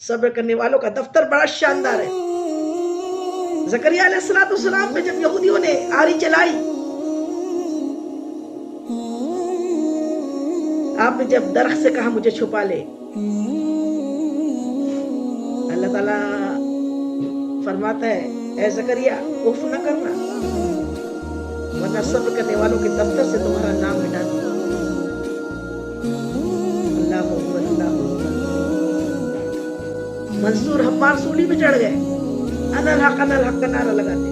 صبر کرنے والوں کا دفتر بڑا شاندار ہے. زکریا علیہ السلام پہ جب یہودیوں نے آری چلائی، آپ نے جب درخت سے کہا مجھے چھپا لے، اللہ تعالیٰ فرماتا ہے اے زکریا اف نہ کرنا، ورنہ صبر کرنے والوں کے دفتر سے تمہارا نام مٹا دوں. اللہ اکبر اللہ اکبر. منصور حمار سولی میں چڑھ گئے، انا الحق کا نعرہ لگاتے.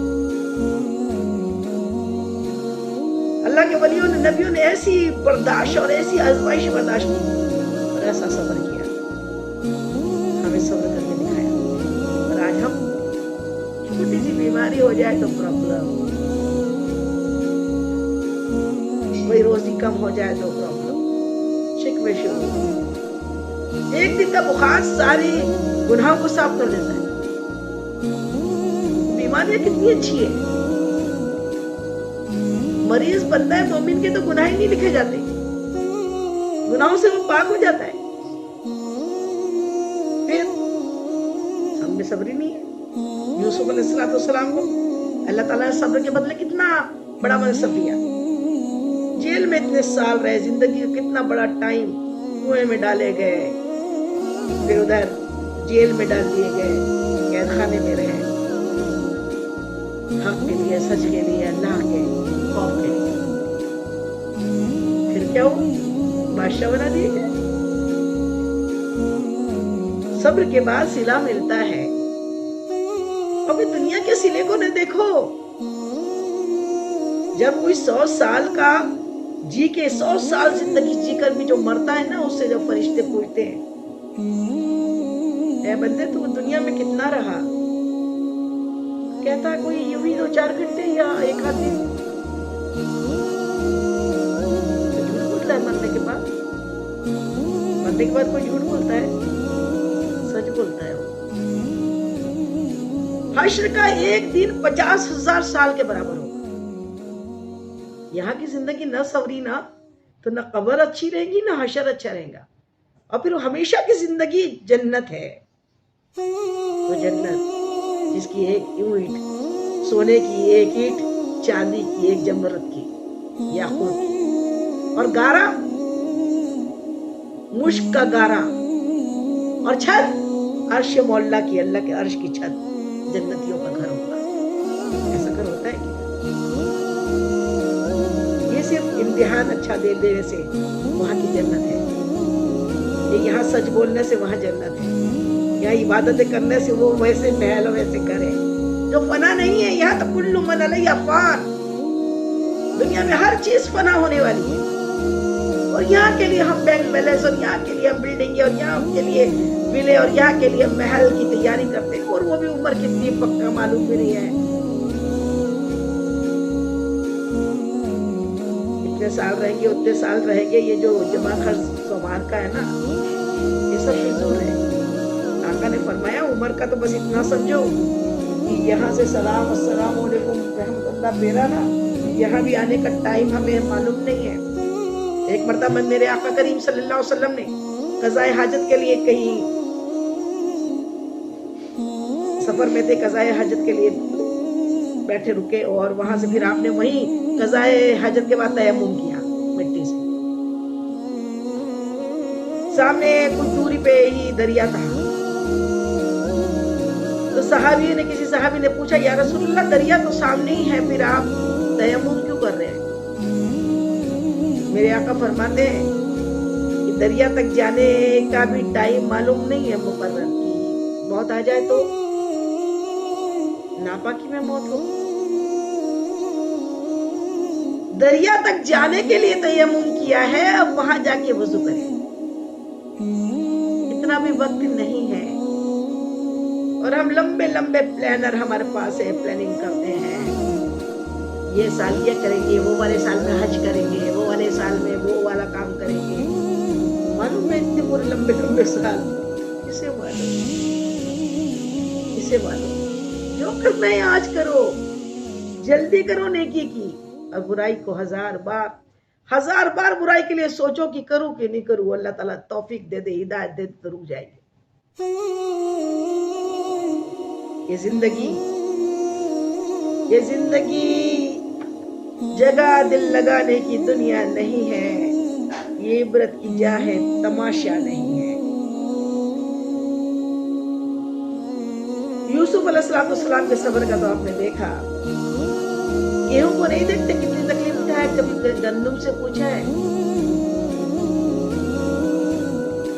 اللہ کے ولیوں نے، نبیوں نے ایسی برداشت اور ایسی آزمائش برداشت کی اور ایسا صبر کیا، ہمیں صبر کر کے دکھایا. اور آج ہم چھوٹی سی بیماری ہو جائے تو پرابلم، کوئی روزی کم ہو جائے تو پرابلم، شکوے شروع. ایک دن کا بخار ساری گناہوں کو صاف کر دیتا ہے. بیماریاں کتنی اچھی ہے. مریض بنتا ہے مومن کے تو گناہ ہی نہیں لکھے جاتے، گناہوں سے وہ پاک ہو جاتا ہے. پھر ہم میں صبر ہی نہیں ہے. یوسف علیہ السلام کو اللہ تعالیٰ نے صبر کے بدلے کتنا بڑا منصب دیا. جیل میں اتنے سال رہے، زندگی کا کتنا بڑا ٹائم، کنویں میں ڈالے گئے، پھر ادھر جیل میں ڈال دیے گئے، قید خانے میں رہے، حق کے لیے، سچ کے لیے، اللہ کے خوف کے لیے. پھر کیا ہو، بادشاہ بنا دیے گئے. صبر کے بعد صلہ ملتا ہے. ابھی دنیا کے صلے کو نہ دیکھو. جب کوئی 100 سال کا جی کے 100 سال زندگی جی کر بھی جو مرتا ہے نا، اس سے جب فرشتے پوچھتے ہیں اے بندے تو دنیا میں کتنا رہا، کہتا ہے کوئی یوں ہی 2-4 گھنٹے یا ایک آدھ دن. جھوٹ بولتا ہے مرنے کے بعد. مرنے کے بعد کوئی جھوٹ بولتا ہے؟ سچ بولتا ہے. حشر کا ایک دن 50,000 سال کے برابر ہوگا. یہاں کی زندگی نہ سوری نا تو نہ قبر اچھی رہے گی نہ حشر اچھا رہے گا. اور پھر ہمیشہ کی زندگی جنت ہے. وہ جنت جس کی ایک اینٹ سونے کی، ایک اینٹ چاندی کی، ایک جمرت کی، یاقوت کی، اور گارا مشک کا گارا، اور چھت عرش مولا کی، اللہ کے عرش کی چھت جنتیوں کا گھر ہوگا. ایسا گھر ہوتا ہے کیا؟ یہ صرف امتحان اچھا دے دینے سے وہاں کی جنت ہے. یہ یہاں سچ بولنے سے وہاں جنت ہے. یہاں عبادتیں کرنے سے وہ ویسے محل ویسے کرے جو فنا نہیں ہے. یہاں تو کل من علیہ فان. دنیا میں ہر چیز فنا ہونے والی ہے. اور یہاں کے لیے ہم بینک بیلنس، اور یہاں کے لیے ہم بلڈنگیں، اور یہاں کے لیے ویلے، اور یہاں کے لیے محل کی تیاری کرتے ہیں. اور وہ بھی عمر کتنی پکا معلوم بھی نہیں ہے. اتنے سال رہیں گے، اتنے سال رہیں گے. یہ جو جمع خرچ سامان کا ہے نا، یہ سب فضول ہے. آقا نے فرمایا عمر کا تو بس اتنا سمجھو کہ یہاں سے سلام السلام علیکم رحمت اللہ پیرا نا، یہاں بھی آنے کا ٹائم ہمیں معلوم نہیں ہے. ایک مرتبہ میرے آقا کریم صلی اللہ علیہ وسلم نے قضائے حاجت کے لیے کہیں سفر میں تھے، قضائے حاجت کے لیے بیٹھے رکے، اور وہاں سے پھر آپ نے وہیں قضائے حاجت کے بعد تیمم کیا مٹی سے. سامنے کچھ دوری پہ ہی دریا تھا. تو صحابی نے، کسی صحابی نے پوچھا یا رسول اللہ دریا تو سامنے ہی ہے، پھر آپ تیمم کیوں کر رہے ہیں؟ میرے آقا فرماتے ہیں کہ دریا تک جانے کا بھی ٹائم معلوم نہیں ہے مقرر کی. موت آ جائے تو ناپاکی میں موت ہو. دریا تک جانے کے لیے تیمم کیا ہے، اب وہاں جا کے وضو کرے. اتنا بھی وقت نہیں ہے. اور ہم لمبے لمبے پلانر ہمارے پاس ہے، پلاننگ کرتے ہیں. یہ سال یہ کریں گے، وہ والے سال میں حج کریں گے، وہ والے سال میں وہ والا کام کریں گے. معلوم ہے اتنے پورے لمبے لمبے سال کسے معلوم؟ کسے معلوم؟ جو کرنا ہے آج کرو، جلدی کرو نیکی کی. اور برائی کو 1000 بار برائی کے لیے سوچو کہ کروں کہ نہیں کروں. اللہ تعالیٰ توفیق دے دے، ہدایت دے دے تو رک جائے گی. یہ زندگی جگہ دل لگانے کی دنیا نہیں ہے، یہ عبرت کی جا ہے، تماشا نہیں ہے۔ یوسف علیہ السلام کے صبر کا تو آپ نے دیکھا، گیہوں کو نہیں دیکھتے کتنی تکلیف اٹھائے، کبھی گندم سے پوچھا ہے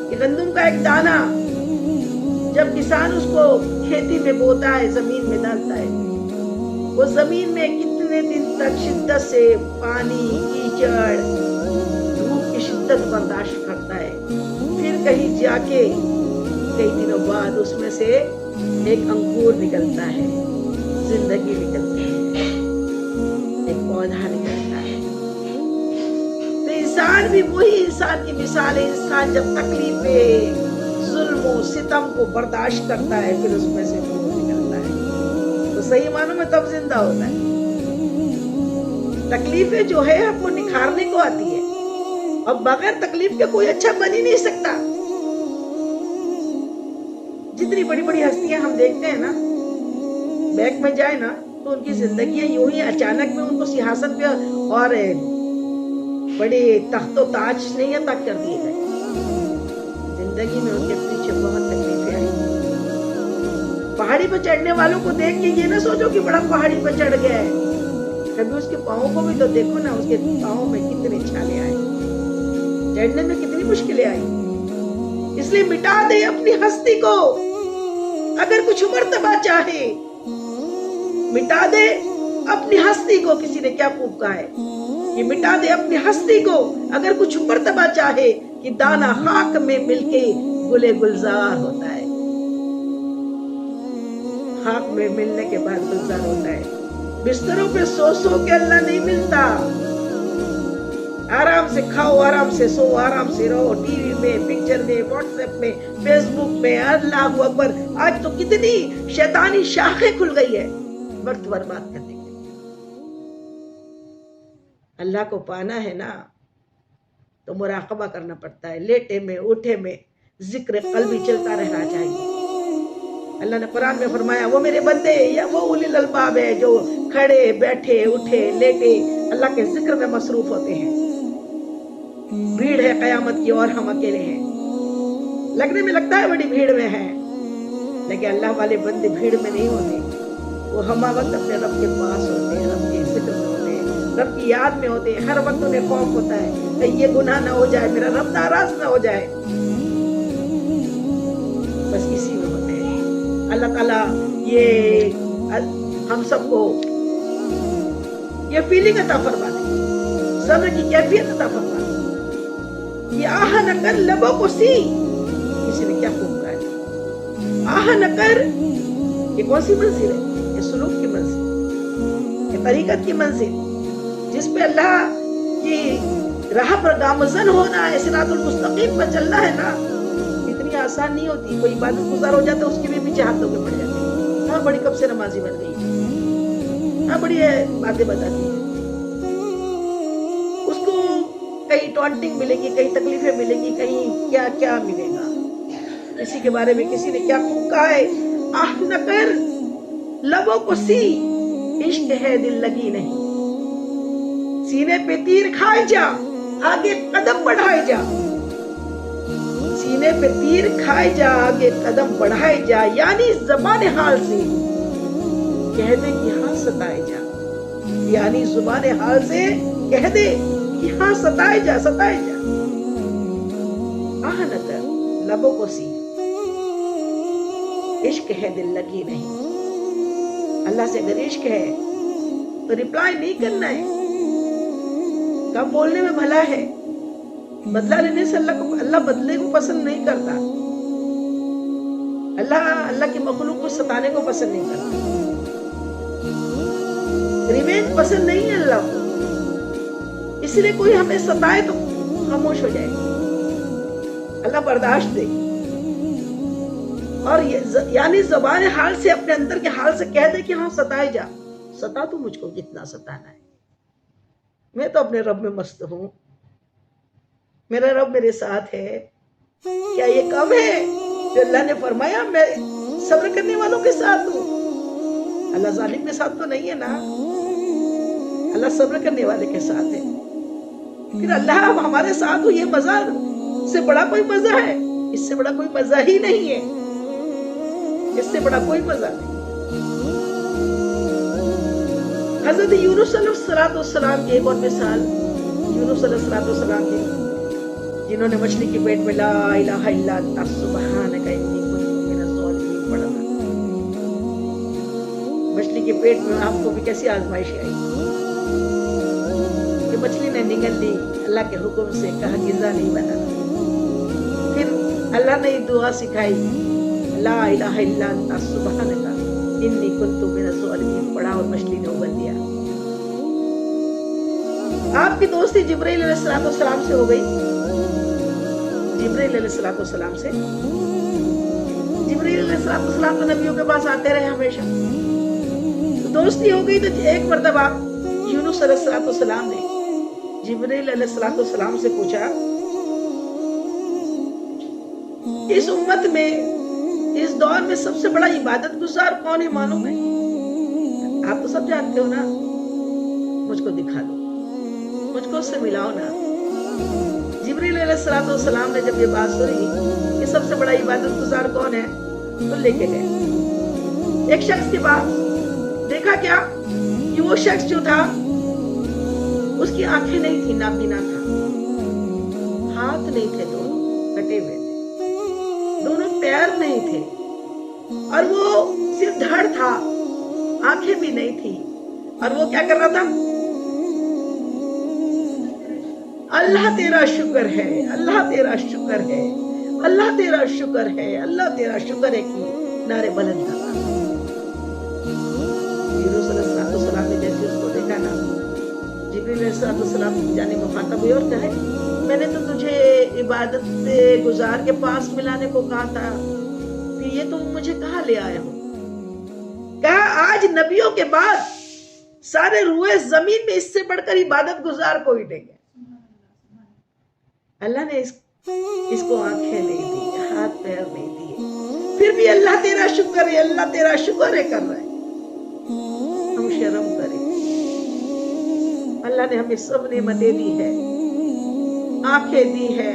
کہ گندم کا ایک دانہ جب کسان اس کو کھیتی میں بوتا ہے، زمین میں ڈالتا ہے، وہ زمین میں کتنے دن تک شدت سے پانی، کیچڑ، دھوپ کی شدت برداشت کرتا ہے، پھر کہیں جا کے کئی دنوں بعد اس میں سے ایک انکور نکلتا ہے، زندگی نکلتی ہے، ایک پودا نکلتا ہے۔ تو انسان بھی وہی انسان کی مثال ہے، انسان جب تکلیفیں، ظلم و ستم کو برداشت کرتا ہے، پھر اس میں سے نور نکلتا ہے، تو صحیح معنوں میں تب زندہ ہوتا ہے۔ تکلیفیں جو ہے ہم کو نکھارنے کو آتی ہے، اور بغیر تکلیف کے کوئی اچھا بن ہی نہیں سکتا۔ جتنی بڑی بڑی ہستیاں ہم دیکھتے ہیں نا، بیک میں جائے نا تو ان کی زندگیاں یوں ہی اچانک میں ان کو سیاست پہ اور بڑے تخت و تاج نہیں عطا کر دیے گئے، زندگی میں ان کے پیچھے بہت تکلیفیں آئی۔ پہاڑی پہ چڑھنے والوں کو دیکھ کے یہ نہ سوچو کہ بڑا پہاڑی پہ چڑھ گیا ہے، کبھی اس کے پاؤں کو بھی تو دیکھو نا، اس کے پاؤں میں کتنے چھالے آئے، چڑھنے میں کتنی مشکلیں آئی۔ اس لیے مٹا دے اپنی ہستی کو، اگر کچھ مرتبہ چاہے مٹا دے اپنی ہستی کو۔ کسی نے کیا خوب کہا ہے کہ مٹا دے اپنی ہستی کو، اگر کچھ مرتبہ چاہے کہ دانا خاک میں مل کے گلے گلزار ہوتا ہے، خاک میں ملنے کے بعد گلزار ہوتا ہے۔ بستروں پہ سو سو کے اللہ نہیں ملتا، آرام سے کھاؤ، آرام سے سو، آرام سے رہو، ٹی وی میں، پکچر میں، واٹس ایپ میں، فیس بک میں، اللہ اکبر۔ آج تو کتنی شیطانی شاخیں کھل گئی ہے وقت برباد کرنے کے لیے۔ اللہ کو پانا ہے نا تو مراقبہ کرنا پڑتا ہے، لیٹے میں اٹھے میں ذکر قلبی چلتا رہنا چاہیے۔ اللہ نے قرآن میں فرمایا، وہ میرے بندے یا وہ اولی الالباب ہے جو کھڑے بیٹھے اٹھے لیٹے اللہ کے ذکر میں مصروف ہوتے ہیں۔ بھیڑ ہے قیامت کی اور ہم اکیلے ہیں، لگنے میں لگتا ہے بڑی بھیڑ میں ہے، لیکن اللہ والے بندے بھیڑ میں نہیں ہوتے، وہ ہم وقت اپنے رب کے پاس ہوتے ہیں، رب کے ذکر میں ہوتے ہیں، رب کی یاد میں ہوتے ہیں، ہر وقت انہیں خوف ہوتا ہے کہ یہ گناہ نہ ہو جائے، میرا رب ناراض نہ ہو جائے، بس اسی میں ہوتے ہیں۔ اللہ تعالیٰ یہ ہم سب کو یہ فیلنگ عطا فرما دے، صبر کی کیفیت عطا فرما دے۔ یہ آہ نہ کر لبوں کو سی، کسی نے کیا خوب کہا ہے، آہ نہ کر، یہ کون سی منزل ہے؟ یہ سلوک کی منزل، یہ طریقت کی منزل، جس پہ اللہ کی راہ پر گامزن ہونا ہے، صراط المستقیم پر چلنا ہے نا، اتنی آسان نہیں ہوتی۔ کوئی عبادت گزار ہو جاتا ہے، اس کے بھی پیچھے ہاتھ دھو کے پڑ جاتے ہیں، ہاں بڑی کب سے نمازی بن گئی، ہاں بڑی باتیں بتاتی ہے، اس کو کہیں ٹونٹنگ ملے گی، کہیں تکلیفیں ملے گی، کہیں کیا کیا ملے گا۔ اسی کے بارے میں کسی نے کیا خوب کہا ہے، آہ نہ کر لبوں کو سی، عشق ہے دل لگی نہیں، سینے پہ تیر کھائے جا، آگے قدم بڑھائے جا، سینے پہ تیر کھائے جا، آگے قدم بڑھائے جا، یعنی زبان حال سے کہہ دے کہ ہاں ستائے جا، یعنی زبان حال سے کہہ دے کہ ہاں ستائے جا، ستائے جا۔ آہ نہ کر لبوں کو سی، عشق ہے دل لگی نہیں۔ اللہ سے اگر عشق ہے تو ریپلائی نہیں کرنا ہے، کم بولنے میں بھلا ہے، بدلہ لینے سے اللہ بدلے کو پسند نہیں کرتا، اللہ کی مخلوق کو ستانے کو پسند نہیں کرتا، ریونج پسند نہیں ہے اللہ کو، اس لیے کوئی ہمیں ستائے تو خاموش ہو جائے، اللہ برداشت دے، اور یعنی زبان حال سے اپنے اندر کے حال سے کہہ دے کہ ہاں ستائے جا، ستا تو مجھ کو کتنا ستانا ہے، میں تو اپنے رب میں مست ہوں، میرا رب میرے ساتھ ہے، کیا یہ کم ہے جو اللہ نے فرمایا میں صبر کرنے والوں کے ساتھ ہوں؟ اللہ ظالم کے ساتھ تو نہیں ہے نا، اللہ صبر کرنے والے کے ساتھ ہے. پھر اللہ اب ہمارے ساتھ ہو، یہ مزہ سے بڑا کوئی مزہ ہے؟ اس سے بڑا کوئی مزہ ہی نہیں ہے، اس سے بڑا کوئی مزہ نہیں. حضرت یونس علیہ السلام کی ایک اور مثال، یونس علیہ السلام کی، جنہوں نے مچھلی کے پیٹ میں لا الہ الا انت سبحانک انی کنت من الظالمین پڑھا تھا. مچھلی کے پیٹ میں آپ کو بھی کیسی آزمائش آئی کہ مچھلی نے نگل لی، اللہ کے حکم سے کہا غذا نہیں بنانا. پھر اللہ نے دعا سکھائی، لا الہ الا انت سبحانک انی کنت من الظالمین پڑھا اور مچھلی نے ابل دیا. آپ کی دوستی جبرائیل علیہ السلام سے ہو گئی. جبرائیل علیہ السلام سے، جبرائیل علیہ السلام تو نبیوں کے پاس آتے رہے ہمیشہ، دوستی ہو گئی. تو ایک مرتبہ یونس علیہ السلام نے جبرائیل علیہ السلام سے پوچھا، اس امت میں اس دور میں سب سے بڑا عبادت گزار کون ہے معلوم ہے؟ آپ تو سب جانتے ہو نا، مجھ کو دکھا دو، مجھ کو اس سے ملاؤ نا. جبرائیل علیہ السلام نے جب یہ بات سنی کہ سب سے بڑا عبادت گزار کون ہے، تو لے کے گئے ایک شخص کے پاس. دیکھا کیا کہ وہ شخص جو تھا اس کی آنکھیں نہیں تھی، نابینا تھا، ہاتھ نہیں تھے، دونوں کٹے ہوئے تھے، دونوں پیر نہیں تھے، اور وہ صرف دھڑ تھا، آنکھیں بھی نہیں تھی. اور وہ کیا کر رہا تھا؟ اللہ تیرا شکر ہے، اللہ تیرا شکر ہے، اللہ تیرا شکر ہے، اللہ تیرا شکر ہے کہ نعرے بلند تھا. یونس علیہ السلام نے جیسے اس کو دیکھا نا، جبرائیل علیہ السلام جانے مخاطب ہوئے اور کہے، میں نے تو تجھے عبادت گزار کے پاس ملانے کو کہا تھا، کہ یہ تم مجھے کہاں لے آئے ہو؟ کہا آج نبیوں کے بعد سارے روئے زمین میں اس سے بڑھ کر عبادت گزار کوئی نہیں ہے. اللہ نے اس کو آنکھیں نہیں دی، ہاتھ پیر نہیں دیے، پھر بھی اللہ تیرا شکر ہے، اللہ تیرا شکر ہے کر رہے ہیں. ہم شرم کریں، اللہ نے ہمیں سب نعمتیں دی ہے، آنکھیں دی ہے،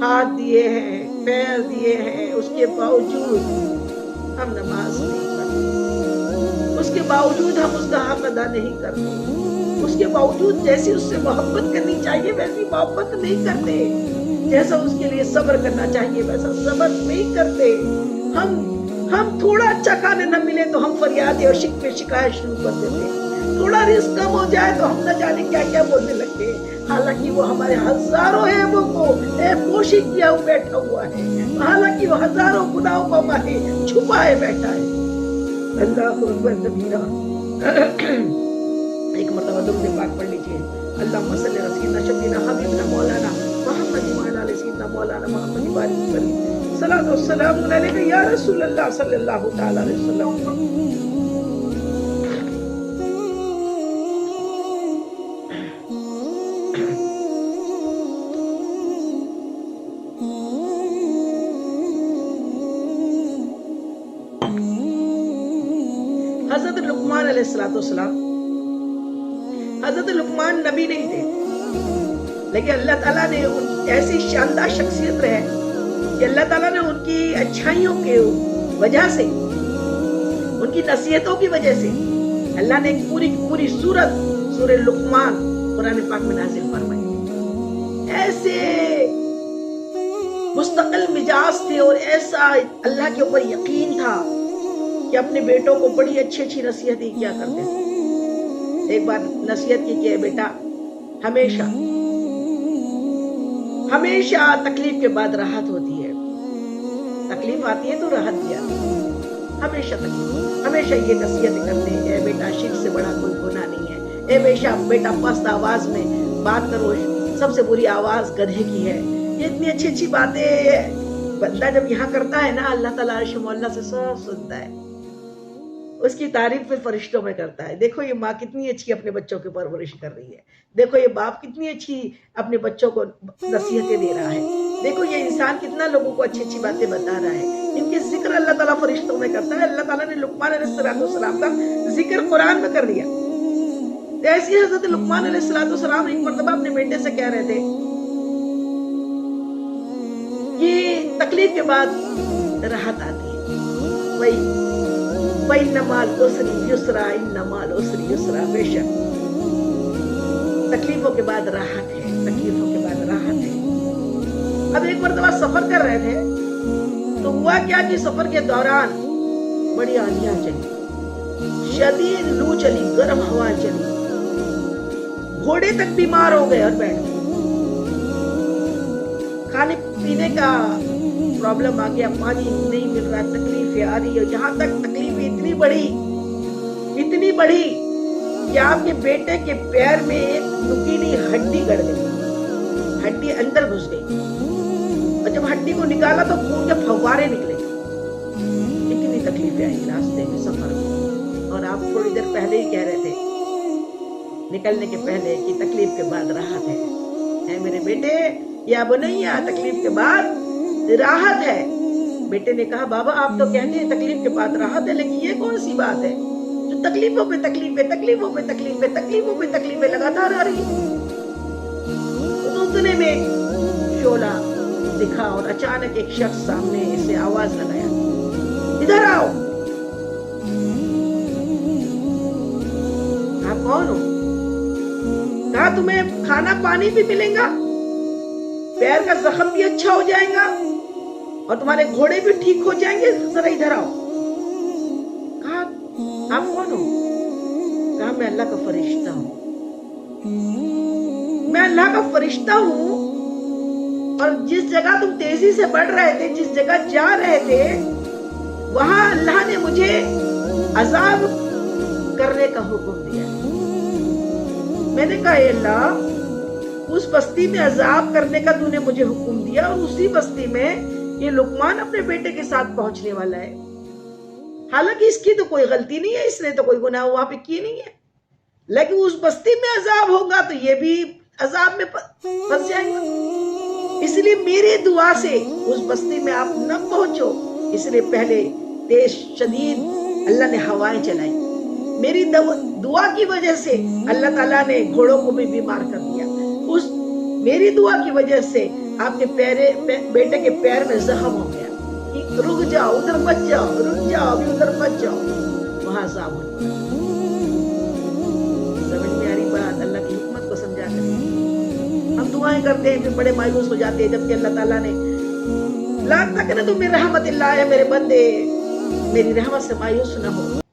ہاتھ دیے ہیں، پیر دیے ہیں، اس کے باوجود ہم نماز نہیں پڑھتے، اس کے باوجود ہم اس کا حق ادا نہیں کرتے، اس کے باوجود جیسی اس سے محبت کرنی چاہیے ویسی محبت نہیں کرتے، جیسا اس کے لیے صبر کرنا چاہیے ویسا صبر نہیں کرتے. ہم تھوڑا اچھا کھانے نہ ملے تو ہم فریادیں اور شکایت شروع کر دیتے، تھوڑا رزق کم ہو جائے تو ہم نہ جانے کیا کیا بولنے لگتے، حالانکہ وہ ہمارے ہزاروں عیبوں کو پوشی کیا بیٹھا ہوا ہے، حالانکہ وہ ہزاروں گناہوں کو ہمارے چھپائے بیٹھا ہے. اللہ اکبر کبیرہ. ایک مرتبہ درود پاک پڑھ لیجیے. اللہم صلی علی سیدنا شفیعنا حبیبنا مولانا محمد وعلی آل سیدنا مولانا محمد بارک وسلم. صلاۃ والسلام علیک یا رسول اللہ صلی اللہ تعالی علیہ وسلم. حضرت لقمان علیہ السلام، حضرت لقمان نبی نہیں تھے، لیکن اللہ تعالیٰ نے ایسی شاندار شخصیت رہے کہ اللہ تعالیٰ نے ان کی اچھائیوں کے وجہ سے، ان کی نصیحتوں کی وجہ سے اللہ نے ایک پوری سورت سورہ لقمان قرآن پاک میں نازل فرمائی. ایسے مستقل مزاج تھے اور ایسا اللہ کے اوپر یقین تھا کہ اپنے بیٹوں کو بڑی اچھی نصیحتیں کیا کرتے تھے. ایک بار نصیحت کی کہ بیٹا ہمیشہ تکلیف کے بعد راحت ہوتی ہے، تکلیف آتی ہے تو راحت بھی آتی ہے، ہمیشہ یہ نصیحت کرتے ہیں، اے بیٹا شرک سے بڑا کوئی گناہ نہیں ہے، اے بیٹا پست آواز میں بات کرو، سب سے بری آواز گدھے کی ہے. یہ اتنی اچھی باتیں بندہ جب یہاں کرتا ہے نا، اللہ تعالیٰ عرش مولا سے سب سنتا ہے، اس کی تعریف پھر فرشتوں میں کرتا ہے. دیکھو یہ ماں کتنی اچھی اپنے بچوں کی پرورش کر رہی ہے، دیکھو یہ باپ کتنی اچھی اپنے بچوں کو نصیحتیں دے رہا ہے، دیکھو یہ انسان کتنا لوگوں کو اچھی باتیں بتا رہا ہے. ان کے ذکر اللہ تعالیٰ فرشتوں میں کرتا ہے. اللہ تعالیٰ نے لقمان علیہ السلام کا ذکر قرآن میں کر دیا. ایسی حضرت لقمان علیہ السلام ایک مرتبہ اپنے بیٹے سے کہہ رہے تھے کہ تکلیف کے بعد راحت آتی ہے. وَإِنَّ مَعَ الْعُسْرِ يُسْرًا إِنَّ مَعَ الْعُسْرِ يُسْرًا. بے شک تکلیفوں کے بعد راحت ہے, تکلیفوں کے بعد راحت ہے. اب ایک مرتبہ سفر کر رہے تھے تو ہوا کیا کہ سفر کے دوران بڑی آندھیاں چلی, شدید لو چلی, گرم ہوا چلی, گھوڑے تک بیمار ہو گئے اور بیٹھ گئے. کھانے پینے کا پرابلم آ گیا, پانی نہیں مل رہا, تکلیفیں آ رہی ہے. یہاں تک تکلیف اتنی بڑھی کہ آپ کے بیٹے کے پیر میں ایک نکیلی ہڈی گڑ گئی, ہڈی اندر گھس گئی, اور جب ہڈی کو نکالا تو خون کے فوارے نکلے. اتنی تکلیفیں آئی راستے میں, سفر میں. اور آپ تھوڑی دیر پہلے ہی کہہ رہے تھے نکلنے کے پہلے کہ تکلیف کے بعد راحت ہے. اے میرے بیٹے, یا بنیا, تکلیف کے بعد راحت ہے. بیٹے نے کہا بابا آپ تو کہتے ہیں تکلیف کے بعد راحت ہے, لیکن یہ کون سی بات ہے جو تکلیفوں پہ تکلیفیں لگاتار آ رہی ہے. اتنے میں شعلہ دکھا اور اچانک ایک شخص سامنے اسے آواز لگایا, ادھر آؤ. آپ کون ہو؟ کہا تمہیں کھانا پانی بھی ملے گا, پیر کا زخم بھی اچھا ہو جائے گا, اور تمہارے گھوڑے بھی ٹھیک ہو جائیں گے, ذرا ادھر آؤ. کہا آپ کون ہو؟ کہا میں اللہ کا فرشتہ ہوں. میں اللہ کا فرشتہ ہوں, اور جس جگہ تم تیزی سے بڑھ رہے تھے, جس جگہ جا رہے تھے, وہاں اللہ نے مجھے عذاب کرنے کا حکم دیا. میں نے کہا اے اللہ, اس بستی میں عذاب کرنے کا تو نے مجھے حکم دیا, اور اسی بستی میں یہ لقمان اپنے بیٹے کے ساتھ پہنچنے والا ہے. حالانکہ اس کی تو کوئی غلطی نہیں ہے, اس نے تو کوئی گناہ وہاں پہ کی نہیں ہے, لیکن اس بستی میں عذاب ہوگا تو یہ بھی عذاب میں پھنس جائیں گا. اس لیے میری دعا سے اس بستی میں آپ نہ پہنچو. اس لیے پہلے تیز شدید اللہ نے ہوائیں چلائی. میری دعا کی وجہ سے اللہ تعالیٰ نے گھوڑوں کو بھی بیمار کر دیا. اس میری دعا کی وجہ سے آپ کے بیٹے کے پیر میں زخم ہو گیا. رک جاؤ, ادھر مت جاؤ, رک جاؤ, ابھی ادھر مت جاؤ, وہاں عذاب ہو گیا. سمجھ میں آ رہی بات؟ اللہ کی حکمت کو سمجھا کر ہم دعائیں کرتے ہیں, پھر بڑے مایوس ہو جاتے ہیں, جبکہ اللہ تعالیٰ نے لا تقنطوا من رحمت اللہ, ہے میرے بندے, میری رحمت سے مایوس نہ ہو.